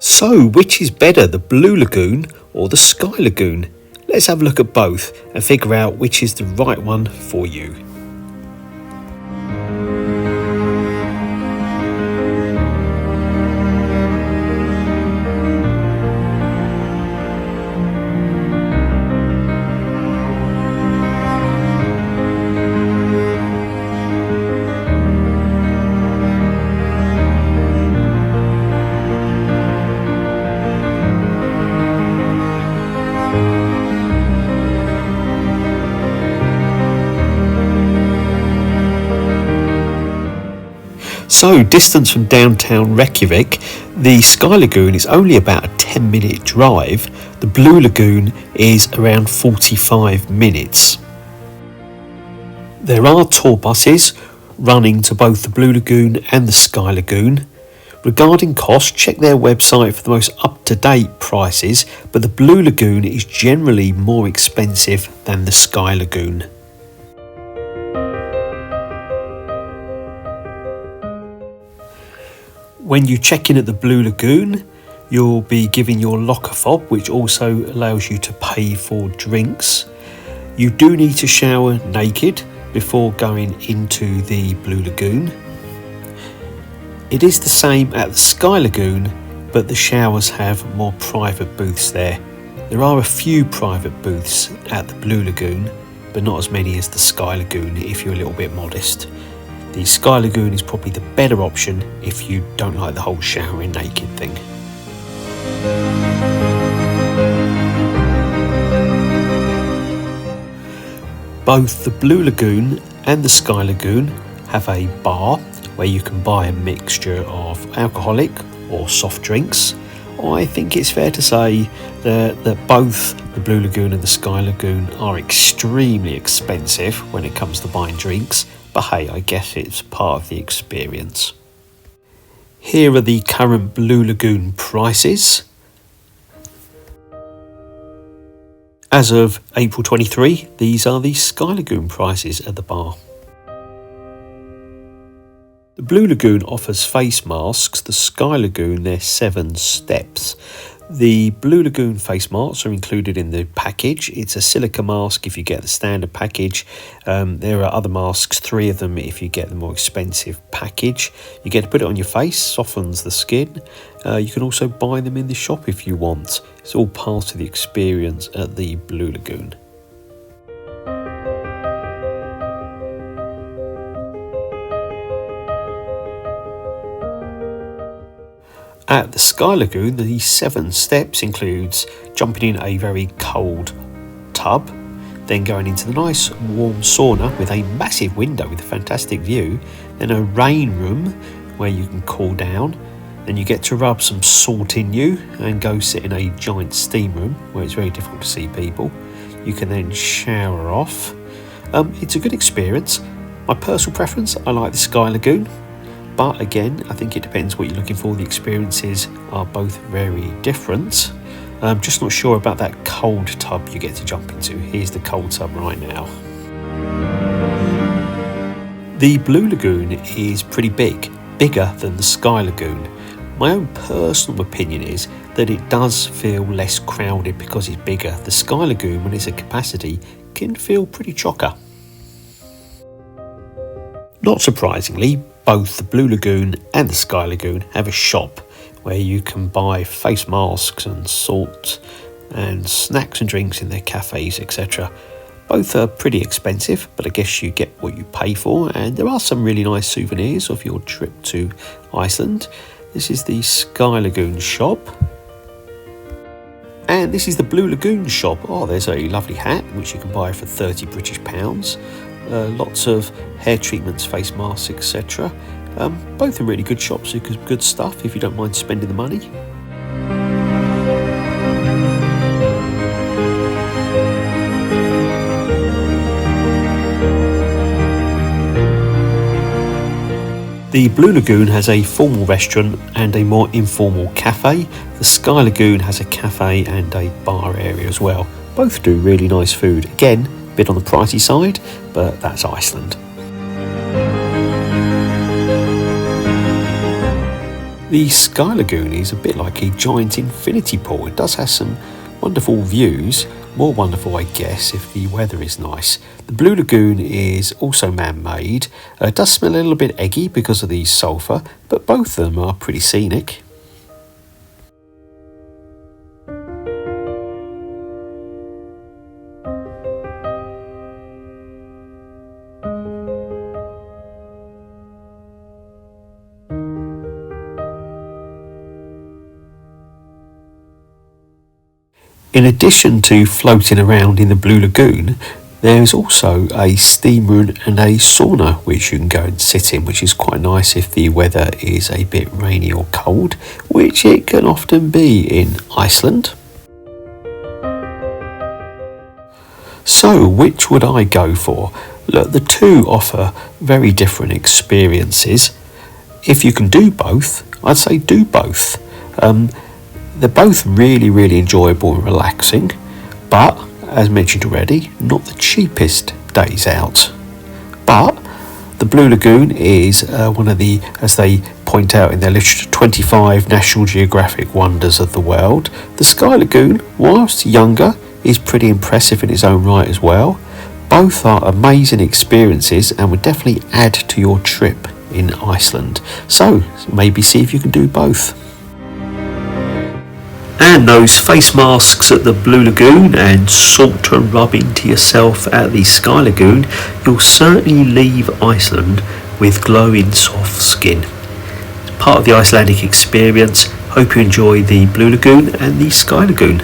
So, which is better, the Blue Lagoon or the Sky Lagoon? Let's have a look at both and figure out which is the right one for you. So, distance from downtown Reykjavik, the Sky Lagoon is only about a 10-minute drive. The Blue Lagoon is around 45 minutes. There are tour buses running to both the Blue Lagoon and the Sky Lagoon. Regarding cost, check their website for the most up-to-date prices, but the Blue Lagoon is generally more expensive than the Sky Lagoon. When you check in at the Blue Lagoon, you'll be given your locker fob, which also allows you to pay for drinks. You do need to shower naked before going into the Blue Lagoon. It is the same at the Sky Lagoon, but the showers have more private booths there. There are a few private booths at the Blue Lagoon, but not as many as the Sky Lagoon if you're a little bit modest. The Sky Lagoon is probably the better option if you don't like the whole showering naked thing. Both the Blue Lagoon and the Sky Lagoon have a bar where you can buy a mixture of alcoholic or soft drinks. I think it's fair to say that both the Blue Lagoon and the Sky Lagoon are extremely expensive when it comes to buying drinks. But hey, I guess it's part of the experience. Here are the current Blue Lagoon prices. As of April 23, these are the Sky Lagoon prices at the bar. The Blue Lagoon offers face masks, the Sky Lagoon they're 7 steps. The Blue Lagoon face masks are included in the package. It's a silica mask if you get the standard package. There are other masks, 3 of them if you get the more expensive package. You get to put it on your face, softens the skin. You can also buy them in the shop if you want. It's all part of the experience at the Blue Lagoon. At the Sky Lagoon, the 7 steps includes jumping in a very cold tub, then going into the nice warm sauna with a massive window with a fantastic view, then a rain room where you can cool down, then you get to rub some salt in you and go sit in a giant steam room where it's very difficult to see people. You can then shower off. It's a good experience. My personal preference, I like the Sky Lagoon. But again, I think it depends what you're looking for. The experiences are both very different. I'm just not sure about that cold tub you get to jump into. Here's the cold tub right now. The Blue Lagoon is pretty big, bigger than the Sky Lagoon. My own personal opinion is that it does feel less crowded because it's bigger. The Sky Lagoon, when it's at capacity, can feel pretty chocker. Not surprisingly, both the Blue Lagoon and the Sky Lagoon have a shop where you can buy face masks and salt and snacks and drinks in their cafes, etc. Both are pretty expensive, but I guess you get what you pay for, and there are some really nice souvenirs of your trip to Iceland. This is the Sky Lagoon shop. And this is the Blue Lagoon shop. Oh, there's a lovely hat which you can buy for £30 British. Lots of hair treatments, face masks, etc. Both are really good shops, good stuff if you don't mind spending the money. The Blue Lagoon has a formal restaurant and a more informal cafe. The Sky Lagoon has a cafe and a bar area as well. Both do really nice food. Again, a bit on the pricey side, but that's Iceland. The Sky Lagoon is a bit like a giant infinity pool. It does have some wonderful views, more wonderful I guess if the weather is nice. The Blue Lagoon is also man-made. It does smell a little bit eggy because of the sulphur, but both of them are pretty scenic. In addition to floating around in the Blue Lagoon, there is also a steam room and a sauna which you can go and sit in, which is quite nice if the weather is a bit rainy or cold, which it can often be in Iceland. So which would I go for? Look, the two offer very different experiences. If you can do both, I'd say do both. They're both really enjoyable and relaxing, but as mentioned already, not the cheapest days out. But the Blue Lagoon is one of the, as they point out in their literature, 25 National Geographic wonders of the world. The Sky Lagoon, whilst younger, is pretty impressive in its own right as well. Both are amazing experiences and would definitely add to your trip in Iceland. So maybe see if you can do both. And those face masks at the Blue Lagoon and salt to rub into yourself at the Sky Lagoon, you'll certainly leave Iceland with glowing soft skin. It's part of the Icelandic experience. Hope you enjoy the Blue Lagoon and the Sky Lagoon.